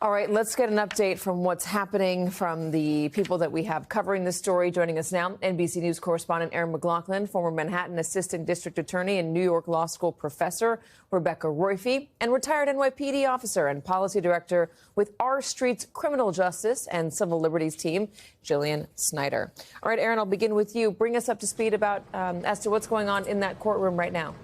All right, let's get an update from what's happening from the people that we have covering this story. Joining us now, NBC News correspondent Erin McLaughlin, former Manhattan Assistant District Attorney and New York Law School professor Rebecca Roiphe, and retired NYPD officer and policy director with R Street's Criminal Justice and Civil Liberties team, Jillian Snyder. All right, Erin, I'll begin with you. Bring us up to speed about as to what's going on in that courtroom right now.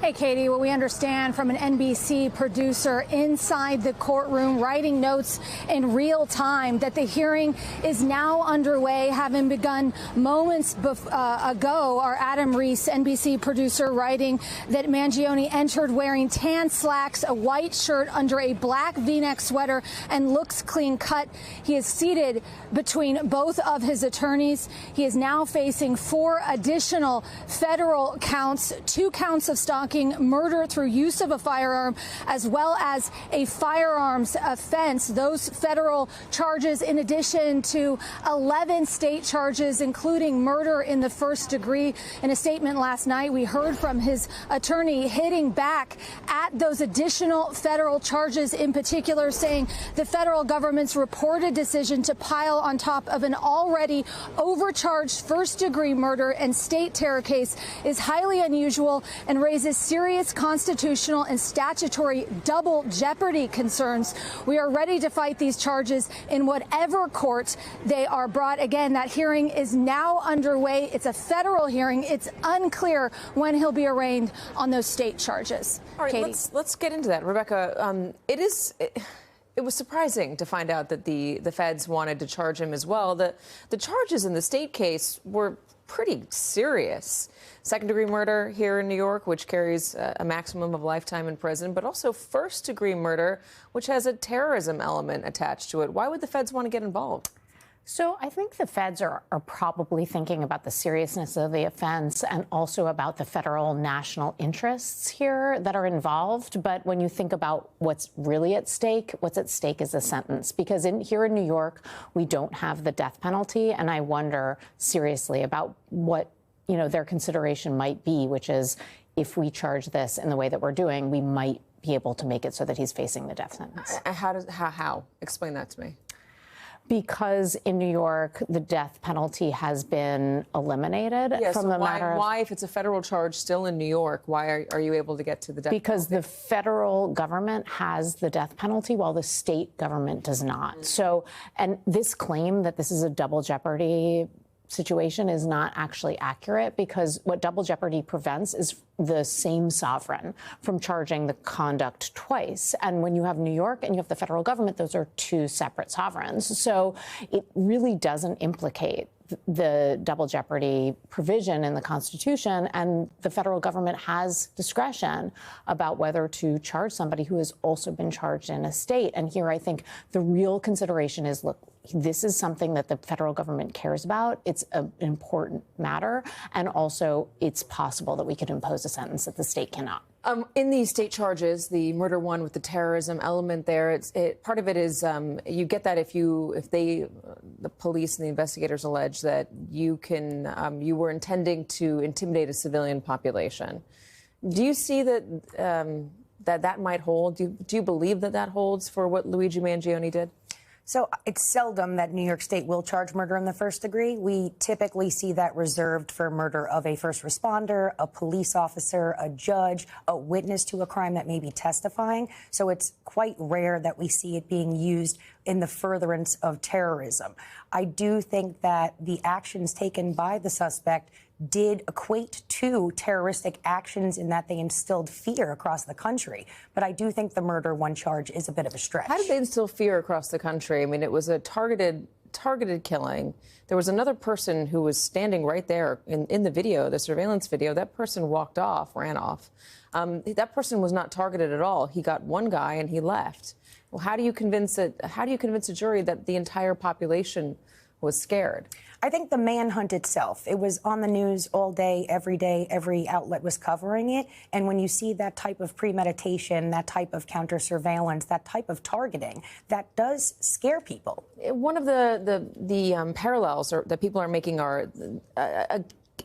Hey, Katie, what we understand from an NBC producer inside the courtroom writing notes in real time that the hearing is now underway, having begun moments ago. Our Adam Reese, NBC producer, writing that Mangione entered wearing tan slacks, a white shirt under a black V-neck sweater, and looks clean cut. He is seated between both of his attorneys. He is now facing 4 additional federal counts, 2 counts of stalking, murder through use of a firearm, as well as a firearms offense. Those federal charges, in addition to 11 state charges, including murder in the first degree. In a statement last night, we heard from his attorney hitting back at those additional federal charges, in particular saying the federal government's reported decision to pile on top of an already overcharged first-degree murder and state terror case is highly unusual and raises serious constitutional and statutory double jeopardy concerns. We are ready to fight these charges in whatever court they are brought. Again, that hearing is now underway. It's a federal hearing. It's unclear when he'll be arraigned on those state charges. All right, Katie. let's get into that. Rebecca, it was surprising to find out that the feds wanted to charge him as well. The charges in the state case were pretty serious. Second-degree murder here in New York, which carries a maximum of lifetime in prison, but also first-degree murder, which has a terrorism element attached to it. Why would the feds want to get involved? So I think the feds are probably thinking about the seriousness of the offense and also about the federal national interests here that are involved. But when you think about what's really at stake, what's at stake is a sentence. Because here in New York, we don't have the death penalty. And I wonder seriously about what their consideration might be, which is if we charge this in the way that we're doing, we might be able to make it so that he's facing the death sentence. How? Explain that to me. Because in New York, the death penalty has been eliminated from the matter of... Why, if it's a federal charge still in New York, why are you able to get to the death penalty? Because the federal government has the death penalty while the state government does not. So, and this claim that this is a double jeopardy situation is not actually accurate, because what double jeopardy prevents is the same sovereign from charging the conduct twice. And when you have New York and you have the federal government, those are 2 separate sovereigns. So it really doesn't implicate the double jeopardy provision in the Constitution, and the federal government has discretion about whether to charge somebody who has also been charged in a state. And here I think the real consideration is, look, this is something that the federal government cares about. It's an important matter. And also, it's possible that we could impose a sentence that the state cannot. In these state charges, the murder one with the terrorism element there, part of it is you get that if the police and the investigators allege that you were intending to intimidate a civilian population. Do you see that that might hold? Do you believe that holds for what Luigi Mangione did? So it's seldom that New York State will charge murder in the first degree. We typically see that reserved for murder of a first responder, a police officer, a judge, a witness to a crime that may be testifying. So it's quite rare that we see it being used in the furtherance of terrorism. I do think that the actions taken by the suspect did equate to terroristic actions in that they instilled fear across the country. But I do think the murder one charge is a bit of a stretch. How did they instill fear across the country? I mean, it was a targeted killing. There was another person who was standing right there in the video, the surveillance video. That person ran off. That person was not targeted at all. He got one guy and he left. Well, how do you convince a jury that the entire population was scared? I think the manhunt itself, it was on the news all day, every outlet was covering it. And when you see that type of premeditation, that type of counter surveillance, that type of targeting, that does scare people. One of the parallels that people are making are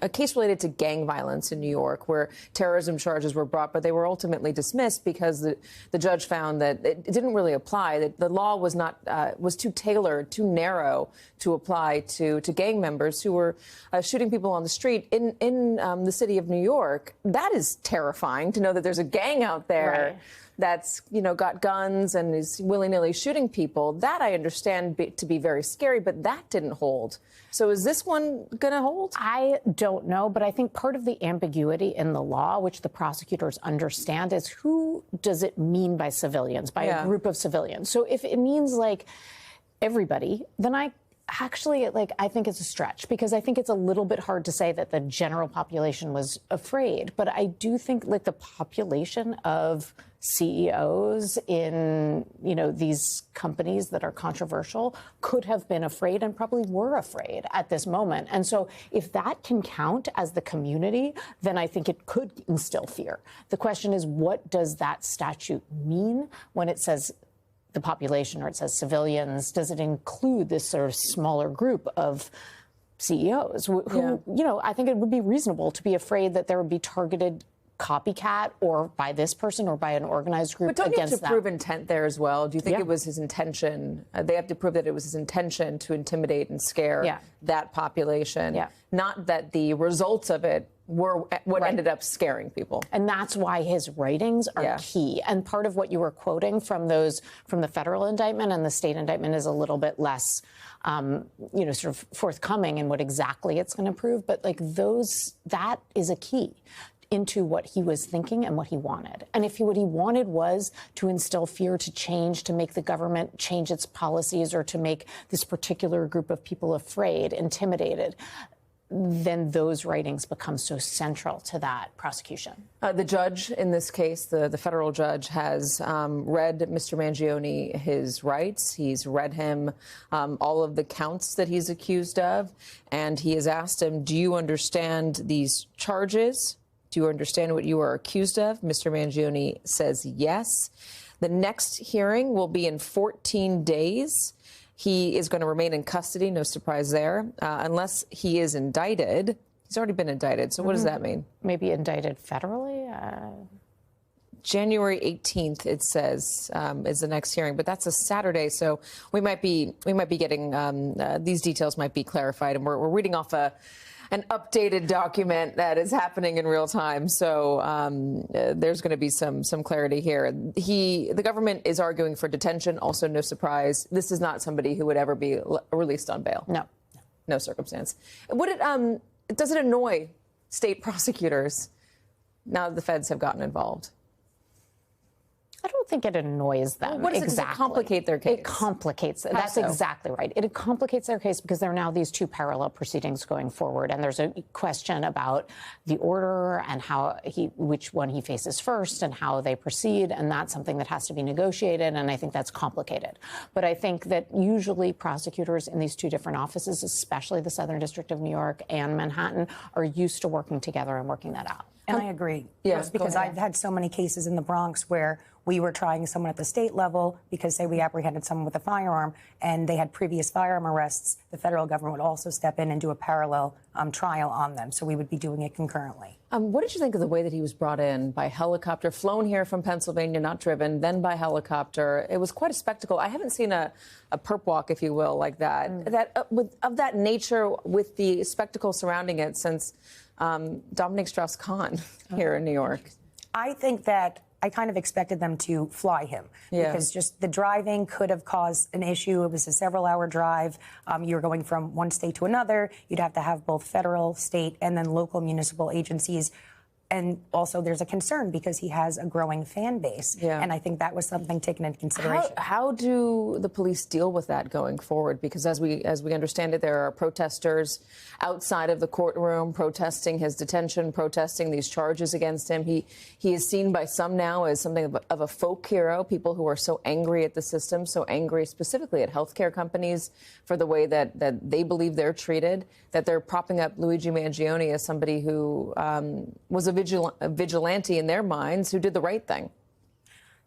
a case related to gang violence in New York, where terrorism charges were brought, but they were ultimately dismissed because the judge found that it didn't really apply. That the law was not was too tailored, too narrow to apply to gang members who were shooting people on the street in the city of New York. That is terrifying to know that there's a gang out there. Right. That's, got guns and is willy-nilly shooting people. That I understand to be very scary, but that didn't hold. So is this one going to hold? I don't know, but I think part of the ambiguity in the law, which the prosecutors understand, is who does it mean by civilians, by a group of civilians? So if it means like everybody, then I think it's a stretch, because I think it's a little bit hard to say that the general population was afraid. But I do think like the population of CEOs in, these companies that are controversial could have been afraid and probably were afraid at this moment. And so if that can count as the community, then I think it could instill fear. The question is, what does that statute mean when it says the population or it says civilians? Does it include this sort of smaller group of CEOs who, I think it would be reasonable to be afraid that there would be targeted copycat or by this person or by an organized group against them. But don't you have to prove intent there as well? Do you think it was his intention? They have to prove that it was his intention to intimidate and scare that population, not that the results of it were what ended up scaring people. And that's why his writings are key. And part of what you were quoting from the federal indictment and the state indictment is a little bit less, sort of forthcoming in what exactly it's going to prove. But like that is a key into what he was thinking and what he wanted. And if what he wanted was to instill fear, to change, to make the government change its policies, or to make this particular group of people afraid, intimidated, then those writings become so central to that prosecution. The judge in this case, the federal judge, has read Mr. Mangione his rights. He's read him all of the counts that he's accused of, and he has asked him, do you understand these charges? Do you understand what you are accused of? Mr. Mangione says yes. The next hearing will be in 14 days. He is going to remain in custody, no surprise there, unless he is indicted. He's already been indicted, so what does that mean? Maybe indicted federally? January 18th, it says, is the next hearing, but that's a Saturday, so we might be getting these details might be clarified, and we're reading off an updated document that is happening in real time. So there's going to be some clarity here. The government is arguing for detention. Also, no surprise, this is not somebody who would ever be released on bail. No circumstance. Does it annoy state prosecutors now that the feds have gotten involved? I don't think it annoys them. Well, what does it complicate their case? It complicates it. That's exactly right. It complicates their case because there are now these two parallel proceedings going forward, and there's a question about the order and which one he faces first and how they proceed, and that's something that has to be negotiated, and I think that's complicated. But I think that usually prosecutors in these two different offices, especially the Southern District of New York and Manhattan, are used to working together and working that out. And I agree. Yes, because I've had so many cases in the Bronx where we were trying someone at the state level because, say, we apprehended someone with a firearm and they had previous firearm arrests. The federal government would also step in and do a parallel trial on them. So we would be doing it concurrently. What did you think of the way that he was brought in by helicopter, flown here from Pennsylvania, not driven, then by helicopter? It was quite a spectacle. I haven't seen a perp walk, if you will, like that, of that nature with the spectacle surrounding it since Dominique Strauss-Kahn here in New York. I think that I kind of expected them to fly him because just the driving could have caused an issue. It was a several-hour drive. You were going from one state to another. You'd have to have both federal, state, and then local municipal agencies. And also there's a concern because he has a growing fan base. And I think that was something taken into consideration. How do the police deal with that going forward? Because as we understand it, there are protesters outside of the courtroom protesting his detention, protesting these charges against him. He is seen by some now as something of a folk hero, people who are so angry at the system, so angry specifically at healthcare companies for the way that they believe they're treated, that they're propping up Luigi Mangione as somebody who was a vigilante in their minds who did the right thing.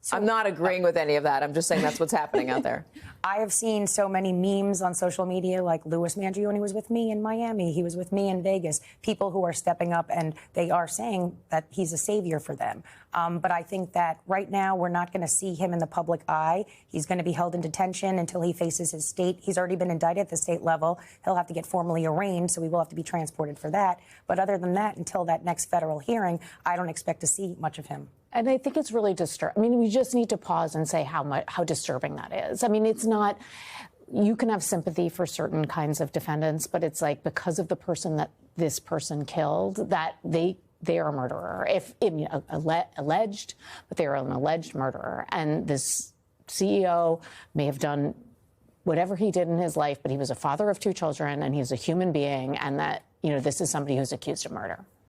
So, I'm not agreeing with any of that. I'm just saying that's what's happening out there. I have seen so many memes on social media, like Louis Mangione was with me in Miami. He was with me in Vegas. People who are stepping up and they are saying that he's a savior for them. But I think that right now we're not going to see him in the public eye. He's going to be held in detention until he faces his state. He's already been indicted at the state level. He'll have to get formally arraigned, so he will have to be transported for that. But other than that, until that next federal hearing, I don't expect to see much of him. And I think it's really disturbing. I mean, we just need to pause and say how disturbing that is. I mean, it's not. You can have sympathy for certain kinds of defendants, but it's like because of the person that this person killed, that they are a murderer. If alleged, but they are an alleged murderer, and this CEO may have done whatever he did in his life, but he was a father of 2 children, and he's a human being, and that this is somebody who's accused of murder.